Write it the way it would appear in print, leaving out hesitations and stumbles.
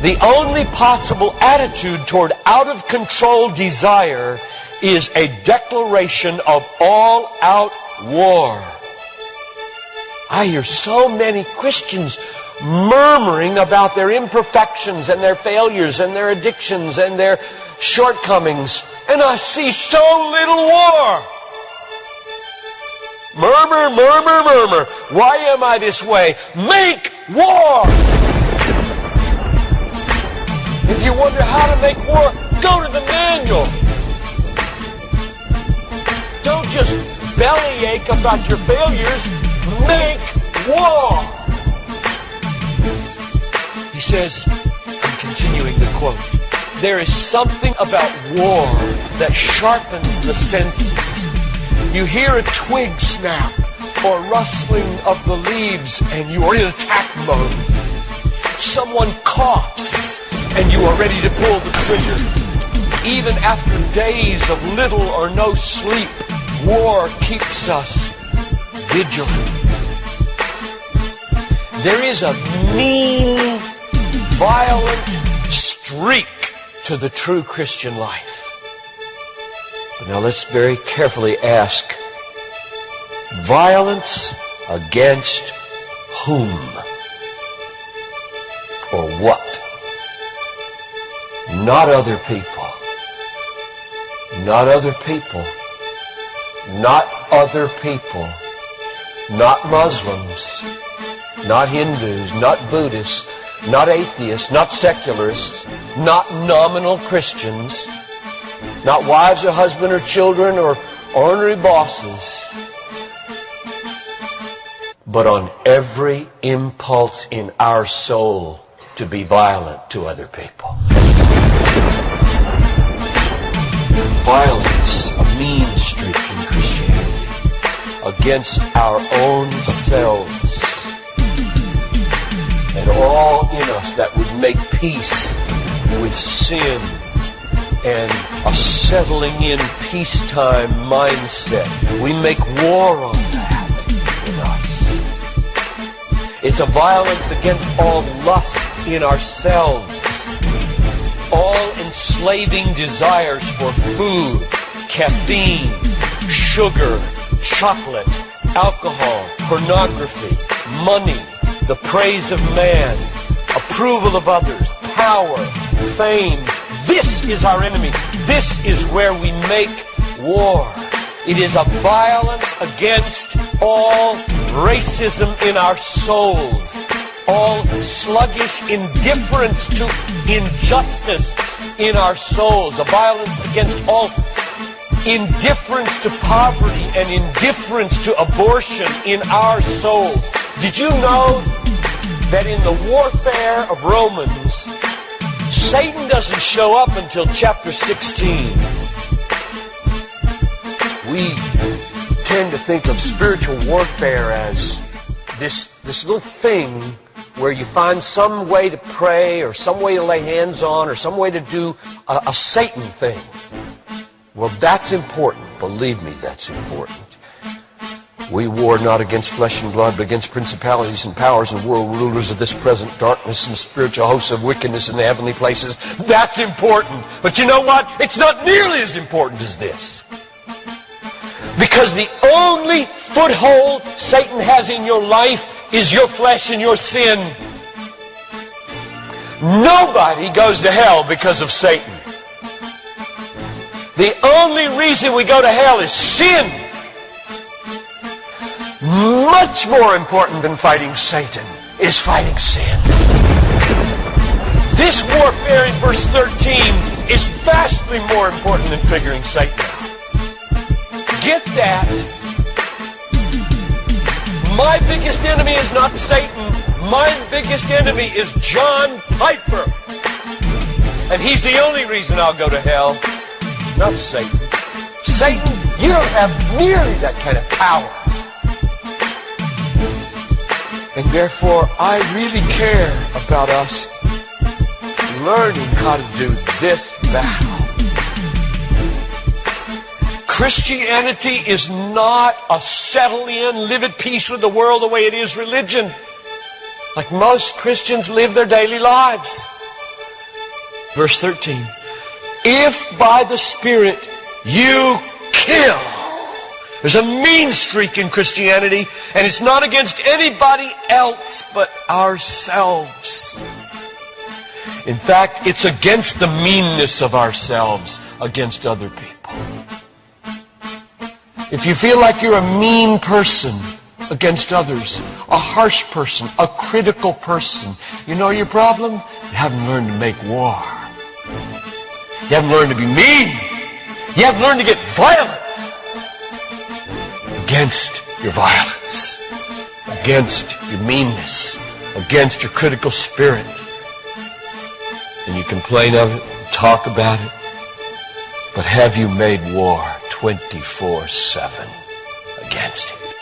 The only possible attitude toward out-of-control desire is a declaration of all-out war. I hear so many Christians murmuring about their imperfections and their failures and their addictions and their shortcomings, and I see so little war. Murmur, murmur, murmur. Why am I this way? Make war! If you wonder how to make war, go to the manual. Don't just bellyache about your failures. Make war! He says, I'm continuing the quote, there is something about war that sharpens the senses. You hear a twig snap or rustling of the leaves and you are in attack mode. Someone coughs and you are ready to pull the trigger. Even after days of little or no sleep, war keeps us vigilant. There is a mean, violent streak to the true Christian life. But now let's very carefully ask, violence against whom? Or what? Not other people. Not other people. Not other people. Not Muslims. Not Hindus. Not Buddhists. Not atheists. Not secularists. Not nominal Christians. Not wives or husband or children or ornery bosses. But on every impulse in our soul to be violent to other people. Violence, a mean streak in Christianity, against our own selves. And all in us that would make peace with sin and a settling in peacetime mindset. We make war on that in us. It's a violence against all lust in ourselves. All enslaving desires for food, caffeine, sugar, chocolate, alcohol, pornography, money, the praise of man, approval of others, power, fame. This is our enemy. This is where we make war. It is a violence against all racism in our souls, all sluggish indifference to injustice in our souls, a violence against all indifference to poverty and indifference to abortion in our souls. Did you know that in the warfare of Romans, Satan doesn't show up until chapter 16. We tend to think of spiritual warfare as this little thing where you find some way to pray or some way to lay hands on or some way to do a Satan thing. Well, that's important. Believe me, that's important. We war not against flesh and blood, but against principalities and powers and world rulers of this present darkness and spiritual hosts of wickedness in the heavenly places. That's important. But you know what? It's not nearly as important as this. Because the only foothold Satan has in your life is your flesh and your sin. Nobody goes to hell because of Satan. The only reason we go to hell is sin. Much more important than fighting Satan is fighting sin. This warfare in verse 13 is vastly more important than figuring Satan out. Get that. My biggest enemy is not Satan. My biggest enemy is John Piper. And he's the only reason I'll go to hell, not Satan. Satan, you don't have nearly that kind of power. And therefore, I really care about us learning how to do this battle. Christianity is not a settle in, live at peace with the world the way it is religion. Like most Christians live their daily lives. Verse 13. If by the Spirit you kill. There's a mean streak in Christianity, and it's not against anybody else but ourselves. In fact, it's against the meanness of ourselves against other people. If you feel like you're a mean person against others, a harsh person, a critical person, you know your problem? You haven't learned to make war. You haven't learned to be mean. You haven't learned to get violent against your violence, against your meanness, against your critical spirit. And you complain of it, talk about it, but have you made war 24/7 against it?